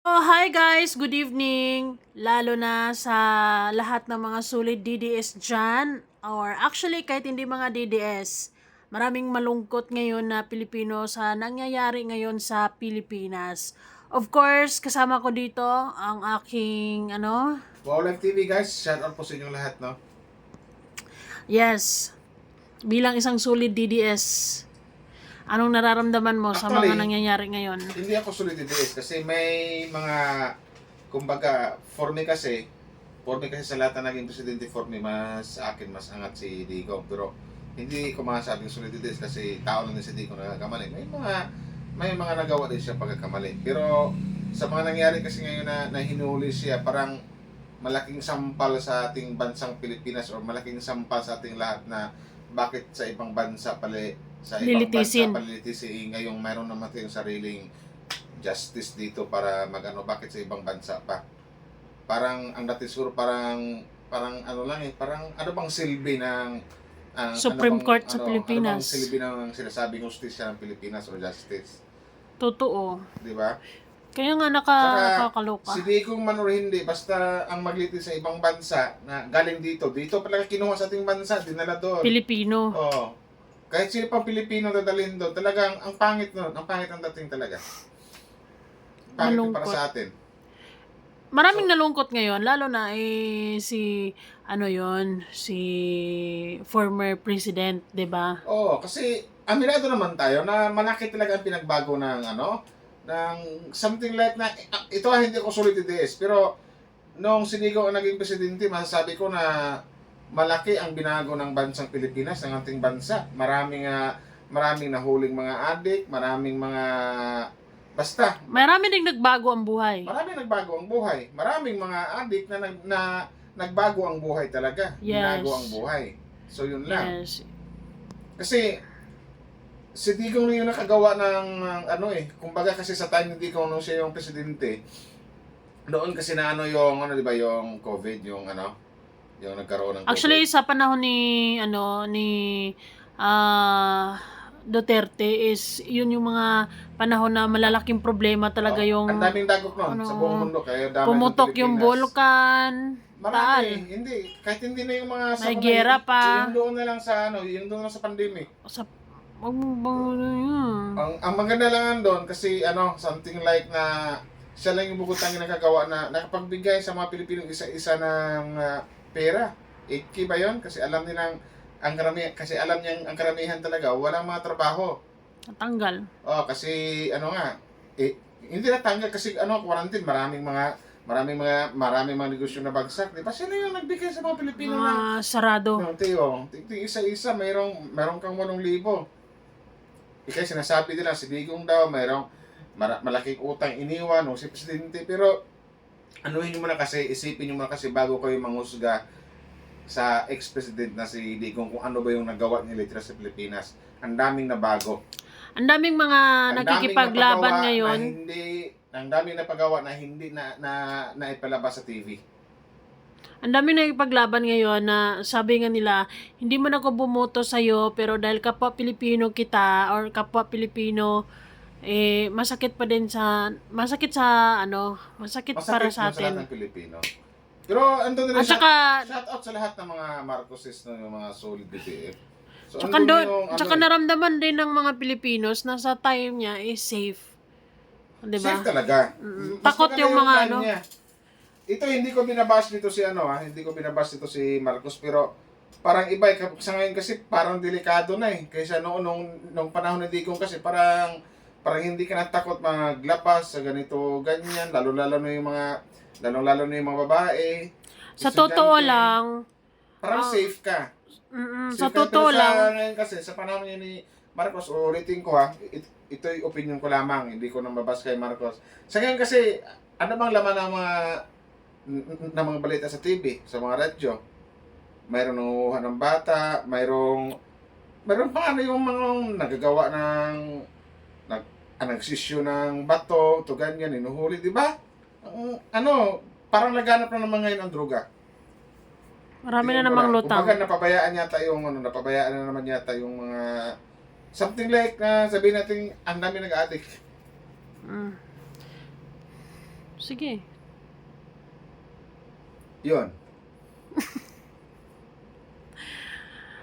Oh, hi guys! Good evening! Lalo na sa lahat ng mga solid DDS dyan, or actually kahit hindi mga DDS, maraming malungkot ngayon na Pilipino sa nangyayari ngayon sa Pilipinas. Of course, kasama ko dito ang aking, Wow Live TV guys, shout out po sa inyong lahat, no? yes, bilang isang solid DDS, anong nararamdaman mo sa mga Actually, nangyayari ngayon? hindi ako solid DDS kasi may mga, kumbaga, for me kasi sa lahat na naging presidente for me, mas sa akin, mas angat si Digong. Pero hindi ko masasabing solid DDS kasi tao lang din si Digong na nagkamali. May mga nagawa din siya pagkakamali. Pero sa mga nangyari kasi ngayon na hinuli siya, parang malaking sampal sa ating bansang Pilipinas or malaking sampal sa ating lahat na bakit sa ibang bansa Lilitisin. palilitisin ngayong mayroon naman tayong sariling justice dito para magano, bakit sa ibang bansa pa parang ang dati siguro parang ano lang parang ano bang silbi ng Supreme Court sa ano bang Pilipinas. silbi ng sinasabing hustisya ng Pilipinas o justice, Totoo. di ba? Kaya nga Saka, nakakaloka. si Digong man or hindi, basta ang maglitis sa ibang bansa na galing dito pala kinuha sa ating bansa, dinala doon. Pilipino. Oo. Kahit sino pang Pilipino dadalhin doon, talagang ang pangit nun, ang pangit ang dating talaga. Pangit yung para Malungkot. sa atin. Maraming So, nalungkot ngayon, lalo na si former president, 'di ba? oo, kasi aminado naman tayo na malaki talaga ang pinagbago ng something like na, ito hindi ko solid ideas, pero nung sinigaw ang naging presidente, masasabi ko na malaki ang binago ng bansang Pilipinas, ng ating bansa. Maraming nahuling mga adik, maraming mga basta, Marami ding nagbago ang buhay. maraming nagbago ang buhay. Maraming mga adik na nagbago ang buhay talaga. Yes. Binago ang buhay. So yun lang. Yes. Kasi si Digong na yung nakagawa kumbaga kasi sa time ni Digong nung siya yung presidente, noon kasi na di ba, yung COVID, yung nagkaroon ng COVID. Actually sa panahon ni Duterte is yun yung mga panahon na malalaking problema talaga yung ang daming dagok noon sa buong mundo, kaya damay pumutok ng yung Pilipinas. Bulkan, Taal. Kahit hindi na yung mga May gera pa. Yung doon na lang yung doon na sa pandemic. Sa wag mo bang yun? Ang maganda lang doon kasi something like na siya lang yung bukod tanging nakagawa na nakapagbigay sa mga Pilipino isa-isa ng pera. 8K ba yun? Kasi alam nilang ang karamihan talaga walang mga trabaho. Natanggal. Oh, kasi hindi natanggal kasi quarantine, maraming mga negosyo na bagsak. Di ba sila yung nagbigay sa mga Pilipino Mga sarado. Teo, isa-isa, mayroong kang 8,000. Ikay sinasabi nila si Digong daw mayroong malaking utang iniwan o si presidente, pero isipin niyo muna kasi bago kayo manghusga sa ex-president na si Digong kung ano ba yung nagawa niya litra sa Pilipinas. Ang daming nabago. Ang daming mga nakikipaglaban ngayon. Ang daming napagawa na hindi na ipalabas sa TV. Ang daming nakikipaglaban ngayon na sabi nga nila, hindi man ako bumoto sa'yo, pero dahil kapwa Pilipino kita, or kapwa Pilipino, masakit masakit para sa Masakit yun sa lahat atin. ng Pilipino. Pero andun din At saka, shout out sa lahat ng mga Marcoses na yung mga solid BBF. So tsaka, andun yung naramdaman din ng mga Pilipinos na sa time niya is safe. Diba? safe talaga. Mas Takot maganda yung mga time niya. Ito hindi ko binabash dito hindi ko binabash dito si Marcos, pero parang iba sa ngayon kasi parang delikado na kaysa nung panahon ni Digong kasi parang hindi ka natakot maglapas sa ganito ganyan, lalo-lalo na yung mga babae. Sa estudyante. totoo lang, Parang safe ka. sa Safe ka. totoo Pero lang, ngayon kasi sa panahon ni Marcos, ulitin ko ito yung opinion ko lamang, hindi ko nang mabas kay Marcos. Sa ngayon kasi, ano bang laman ng mga balita sa TV, sa mga radyo? Mayroong nanguha ng bata, mayroong pa yung mga nagagawa nagsisyo ng bato, to ganyan, inuhuli, di ba? Parang laganap na naman ngayon ang droga. marami na Tingin ko namang lang. lutang. Kumbaga napabayaan na naman yata yung mga something like na sabihin natin ang dami nag-addict. Mm. Sige. Yun.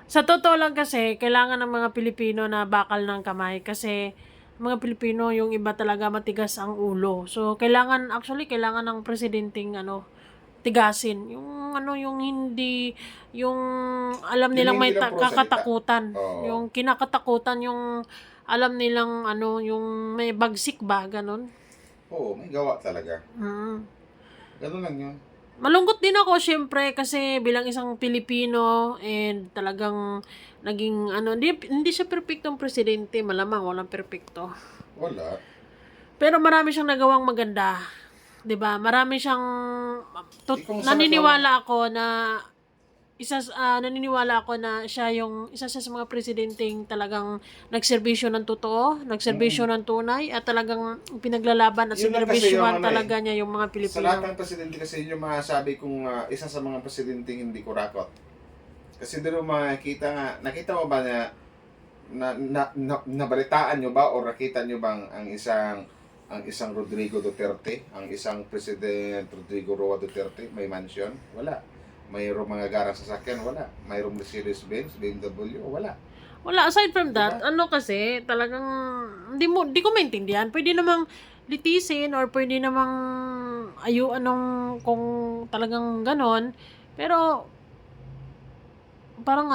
Sa totoo lang kasi, kailangan ng mga Pilipino na bakal ng kamay kasi mga Pilipino, yung iba talaga matigas ang ulo. So, kailangan ng presidenteng tigasin. Yung yung hindi, yung alam Yung nilang hindi may lang puro salita. kakatakutan. Oo. Yung kinakatakutan, yung alam nilang yung may bagsik ba, ganun. Oo, may gawa talaga. Mm. Ganun lang yun. Malungkot din ako syempre kasi bilang isang Pilipino and talagang naging hindi siya perpektong presidente, malamang walang perpekto. Wala. Pero marami siyang nagawang maganda. 'Di ba? Marami siyang Kung sa naniniwala ako na naniniwala ako na siya yung isa siya sa mga presidenteng talagang nagserbisyo ng totoo, nagserbisyo ng tunay at talagang pinaglalaban at Yun lang kasi yung sinerbisyuhan talaga niya yung mga sa lahat Pilipino. ng presidente kasi yun yung masasabi kong isa sa mga presidenteng hindi kurakot. Kasi doon mo makikita nga, nakita mo ba nabalitaan nyo ba o nakita nyo bang ang isang Rodrigo Duterte, ang isang President Rodrigo Roa Duterte may mansion? Wala. Mayroong mga garang sasakyan? Wala. Mayroong Mercedes-Benz, BMW? Wala. Wala, aside from that, Diba? kasi talagang di ko maintindihan. Pwede namang litisin or pwede namang kung talagang ganon. Pero parang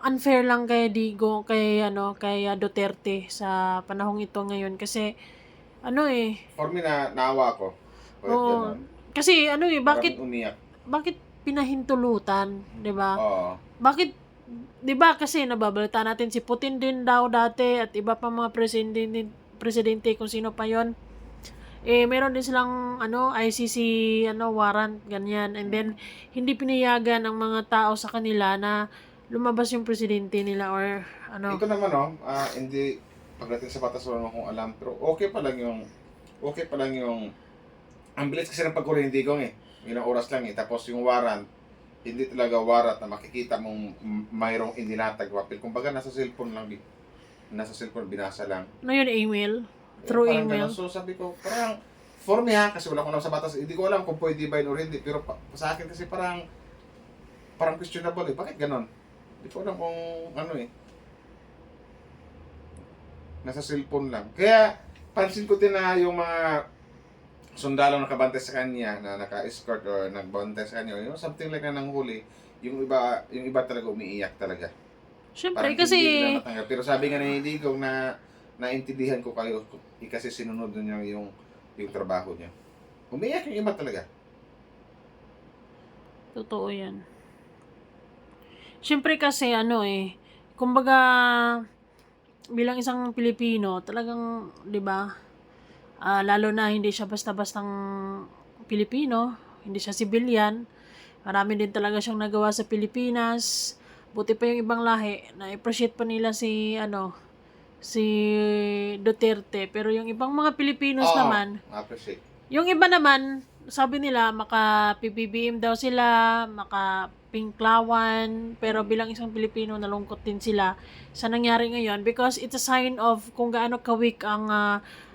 unfair lang kay Digo, kay Duterte sa panahong ito ngayon kasi For me naawa ako. Bakit oh, ganon? kasi bakit Maraming umiyak. pinahintulutan, 'di ba? Oo. Bakit 'di ba kasi nababalita natin si Putin din daw dati at iba pa mga presidente kung sino pa 'yon. Meron din silang ICC warrant ganyan and then hindi pinayagan ng mga tao sa kanila na lumabas yung presidente nila or Ito naman hindi pagdating sa batas wala naman akong alam pero okay pa lang yung ang bilis kasi ng pagkuri hindi kong ilang oras lang tapos yung warrant hindi talaga warrant na makikita mong mayroong inilatag papel kumbaga nasa cellphone binasa lang. yun, email through Parang email. ganun. So sabi ko parang for me kasi wala akong alam sa batas hindi ko alam kung pwede ba yun or hindi pero sa akin kasi parang questionable bakit ganon hindi ko alam kung nasa cellphone lang. Kaya, pansin ko din na yung mga sundalo nakabantay sa kanya, na naka-escort or nagbantay sa kanya, yung something like na nanghuli, yung iba talaga umiiyak talaga. Syempre Parang kasi hindi nila matanggap. Pero sabi nga ni Digong na naintindihan ko kayo kasi sinunod niya yung trabaho niya. Umiiyak yung iba talaga. totoo yan. Syempre kasi kumbaga bilang isang Pilipino, talagang 'di ba? Lalo na hindi siya basta-bastang Pilipino, hindi siya civilian. Marami din talaga siyang nagawa sa Pilipinas. Buti pa yung ibang lahi, na-appreciate pa nila si Duterte. Pero yung ibang mga Pilipinos naman, appreciate. yung iba naman, sabi nila, maka-PBBM daw sila, maka-pinklawan, pero bilang isang Pilipino, nalungkot din sila sa nangyari ngayon because it's a sign of kung gaano ka-weak ang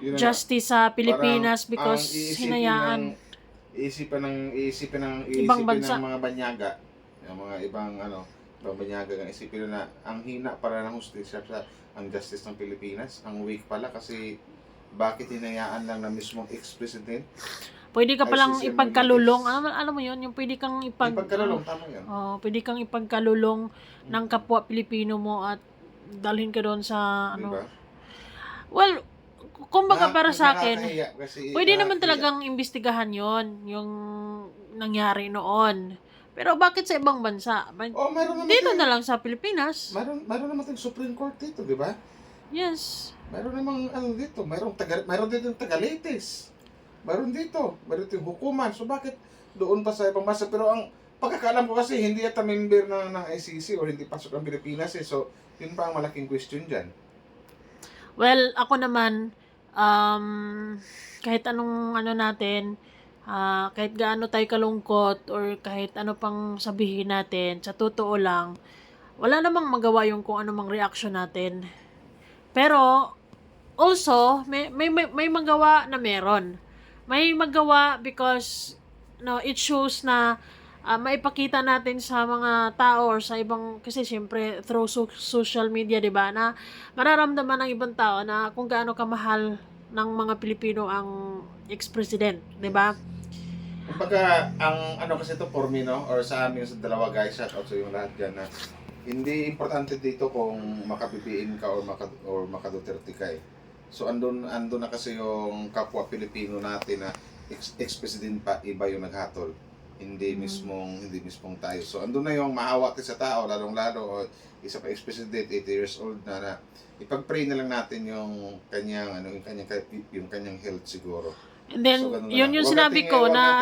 Yun na nga. justice sa Pilipinas Parang because hinayaan iisipin ibang bansa. ng mga banyaga, yung mga ibang ibang banyaga ang isipin na ang hina para ng hustisya sa ang justice ng Pilipinas, ang weak pala kasi bakit hinayaan lang na mismong ex-president? Pwede ka palang ICC ipagkalulong. Alam mo yun, yung pwede kang Ipagkalulong, tama yan. pwede kang ipagkalulong ng kapwa Pilipino mo at dalhin ka doon sa Diba? Well, kumbaga para sa akin, Nakakahiya kasi pwede naman nakakahiya. talagang imbestigahan yon yung nangyari noon. Pero bakit sa ibang bansa? Meron naman Dito tayong- na lang sa Pilipinas. Meron naman tayong Supreme Court dito, di ba? Yes. Meron namang dito, meron dito yung Tagalitis. Meron dito yung hukuman. So bakit doon pa sa ibang bansa? Pero ang pagkakaalam ko kasi hindi ata member ng ICC o hindi pasok ang Pilipinas So yun pa ang malaking question dyan. Well, ako naman, kahit anong natin, kahit gaano tayo kalungkot or kahit ano pang sabihin natin, sa totoo lang, wala namang magawa yung kung ano mang reaction natin. Pero, also, may magawa na meron. May magawa because no, it shows na maipakita natin sa mga tao or sa ibang, kasi siyempre through social media, 'di ba, na mararamdaman ng ibang tao na kung gaano kamahal ng mga Pilipino ang ex-president, 'di ba? Kumbaga, ang ano kasi to for me, no? Or sa amin sa dalawa guys, shout out sa yung lahat dyan na hindi importante dito kung maka-BBM ka or maka-Duterte ka eh. So andun na kasi yung kapwa Pilipino natin na ex-president pa iba yung naghatol. Hindi mismong tayo. So andun na yung maawa tayo sa tao, lalong-lalo o isa pa ex-president 80 years old na ipag-pray na lang natin yung kanyang yung kanyang health siguro. And then, So, ganun na yun lang. yung sinabi ko na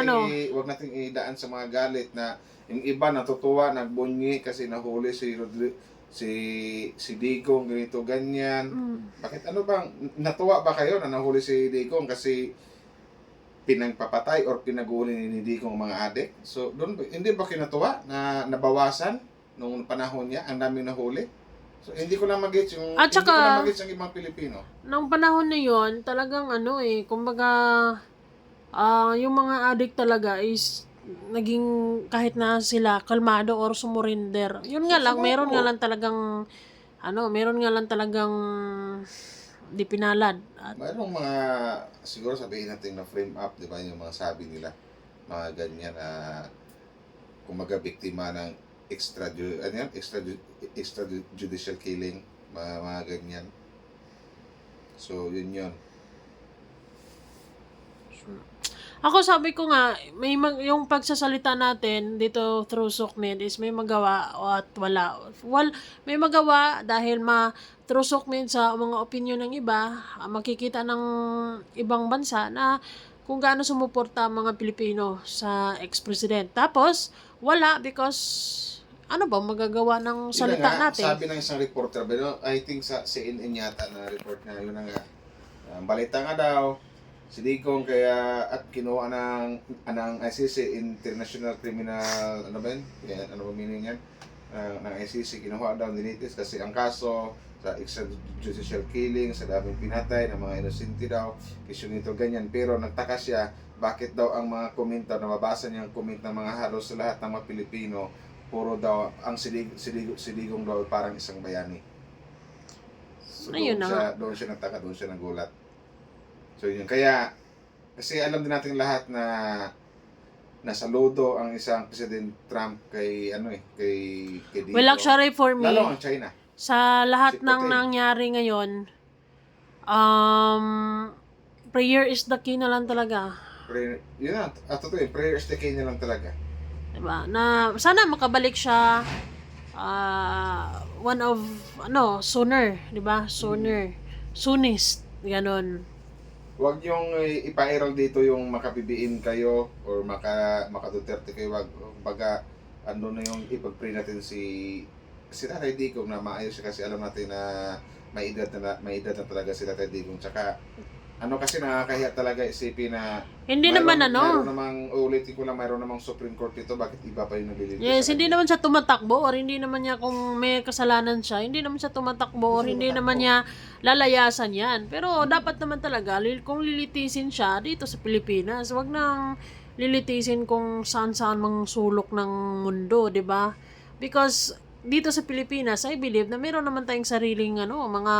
Wag nating idaan sa mga galit na yung iba natutuwa, nagbunyi kasi nahuli si Digong ganito ganyan. Bakit ano bang natuwa ba kayo na nahuli si Digong kasi pinagpapatay or pinaghuli ni Digong mga adik? So doon hindi ba kinatuwa na nabawasan nung panahon niya ang daming nahuli? So hindi ko lang magets yung At hindi ko saka, lang magets ang ibang Pilipino. nung panahon na yon talagang kumbaga, yung mga addict talaga is naging kahit na sila kalmado or sumurinder. Yun nga lang, meron nga lang talagang di pinalad. At Mayroong mga, siguro sabihin natin na frame up, di ba, yung mga sabi nila, mga ganyan na, kumaga biktima ng extrajudicial killing, mga ganyan. So, yun. ako sabi ko nga, yung pagsasalita natin dito through Sukmed is may magawa at wala. May magawa dahil through Sukmed sa mga opinion ng iba, makikita ng ibang bansa na kung gaano sumuporta ang mga Pilipino sa ex-president. Tapos, wala because ano ba magagawa ng salita natin? Sabi ng isang reporter, pero I think sa CNN yata na report na yun na nga. Balita nga daw, si Digong kaya at kinuha ng ICC, International Criminal, ano ba yun? Ano ba meaning yan? Ng ICC, kinuha daw nilitis kasi ang kaso sa extrajudicial killing, sa daming pinatay ng mga inosente daw, kisyo nito ganyan. Pero nagtaka siya, bakit daw ang mga komento, nababasa niya ang comment ng mga halos sa lahat ng mga Pilipino, puro daw, ang si Digong daw parang isang bayani. So doon siya nagtaka, doon siya nagulat. So yun, kaya kasi alam din natin lahat na nasaludo ang isang President Trump kay Digong. Well, actually for me, lalo ang China. sa lahat Si ng Putin. nangyari ngayon, prayer is the key na lang talaga. Yun na, totoo yun, prayer is the key na lang talaga. Diba? Na sana makabalik siya sooner, 'di ba? Soonest, ganun. Huwag yung ipa-viral dito yung maka-BBM kayo or maka-Duterte kayo. Wag, baga, ano na yung ipag-pray natin si Tatay Digong na maayos siya kasi alam natin na may edad na talaga si Tatay Digong. Tsaka, kasi nakakahiya talaga isipin na mayroon namang, ulitin ko lang, mayroon namang Supreme Court dito, bakit iba pa yung nabililis? Yes, hindi naman siya tumatakbo or hindi naman niya kung may kasalanan siya, hindi naman siya tumatakbo or hindi naman niya lalayasan yan. Pero dapat naman talaga, kung lilitisin siya dito sa Pilipinas, wag nang lilitisin kung saan-saan mang sulok ng mundo, 'di ba? Because dito sa Pilipinas, I believe na meron naman tayong sariling mga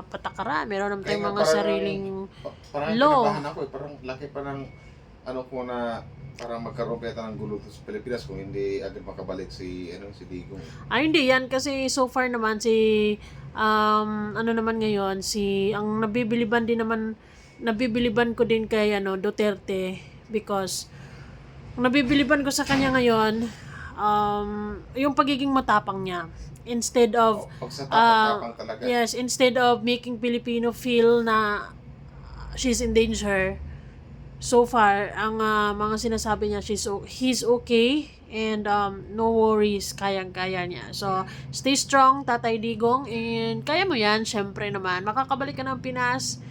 patakaran, meron naman tayong mga sariling parang law. kinabahan ako parang laki pa ng ko na parang magkaroon pa yata ng gulo sa Pilipinas kung hindi agad makabalik si Digong. Hindi yan kasi so far naman si naman ngayon ang nabibiliban ko din kay Duterte because nabibiliban ko sa kanya ngayon yung pagiging matapang niya instead of Tapang talaga. yes, instead of making Filipino feel na she's in danger. So far, ang mga sinasabi niya, he's okay and no worries, kayang-kaya niya. So, stay strong, Tatay Digong, and kaya mo yan, syempre naman. Makakabalik ka ng Pinas,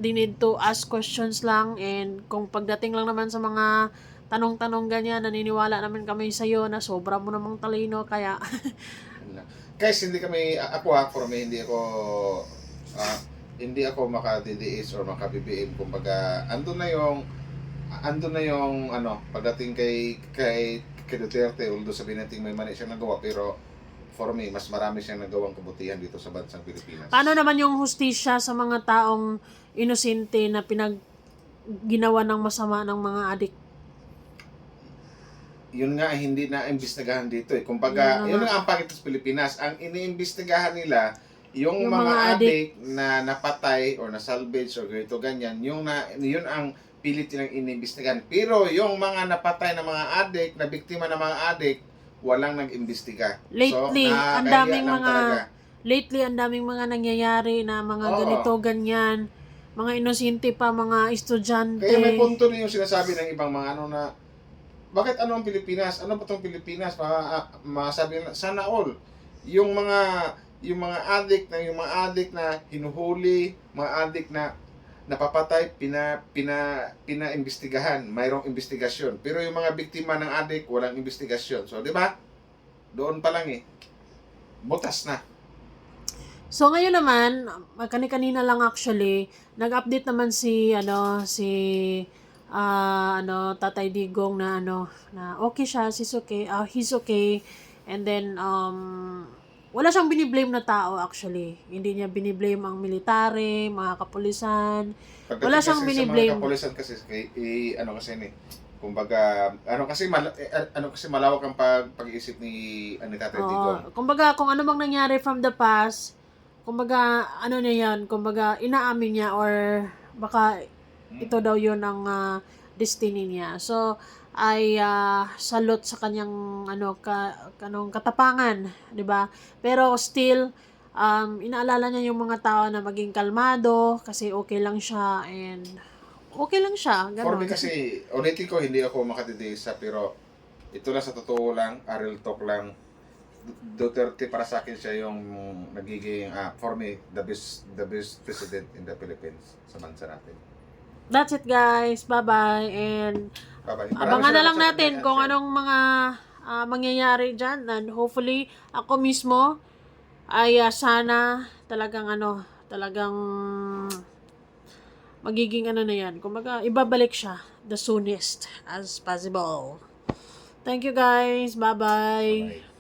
di need to ask questions lang, and kung pagdating lang naman sa mga tanong-tanong ganyan, naniniwala naman kami sa'yo na sobra mo namang talino, kaya Guys, hindi kami, for me, hindi ako hindi ako maka-DDS or maka-BBM. Kumbaga, andun na yung ano, pagdating kay Duterte, although sabihin natin may mali siyang nagawa, pero for me, mas marami siyang nagawang kabutihan dito sa bansang Pilipinas. Paano naman yung hustisya sa mga taong inosente na ginawa ng masama ng mga adik? Yun nga hindi na imbestigahan dito eh. Kumbaga, yun nga ang pangit sa Pilipinas. Ang iniimbestigahan nila yung mga adik na napatay or na salvage or ganito ganyan, yun ang pilit nilang iniimbestigahan. Pero yung mga napatay na mga adik, na biktima ng mga adik, walang nag-imbestiga. Lately, So, ang daming ang daming mga nangyayari na mga Oo. ganito, ganyan. Mga inosente pa, mga estudyante. Kaya may punto rin yung sinasabi ng ibang mga ano na, bakit ano ang Pilipinas? Ano ba tong Pilipinas? Masabi nila, sana all. Yung mga adik na hinuhuli, mga adik na napapatay, pina-imbestigahan, mayroong investigasyon. Pero yung mga biktima ng adik, walang investigasyon. So, di ba? Doon pa lang eh. Butas na. So ngayon naman, kanina lang actually, nag-update naman si Tatay Digong na na okay siya, he's okay. And then wala siyang biniblame na tao actually. Hindi niya biniblame ang military, mga kapulisan. Wala siyang biniblame. Sa mga kapulisan kasi kumbaga kasi malawak ang pag-iisip ni Tatay Digong. Kumbaga kung ano bang nangyari from the past, kumbaga kumbaga inaamin niya or baka ito daw yun ang destiny niya. So ay salute sa kanyang katapangan, 'di ba? Pero still inaalala niya yung mga tao na maging kalmado kasi okay lang siya and okay lang siya, For ganun. me kasi, ulitin ko, hindi ako makadidesa, pero ito lang sa totoo lang, real talk lang. Duterte para sa akin siya yung nagiging, for me, the best president in the Philippines sa bansa natin. That's it guys, bye-bye and Bye-bye. abangan na lang natin kung anong mga mangyayari dyan and hopefully ako mismo ay sana talagang magiging na yan. Kumbaga, ibabalik siya the soonest as possible. Thank you guys. Bye-bye. Bye-bye.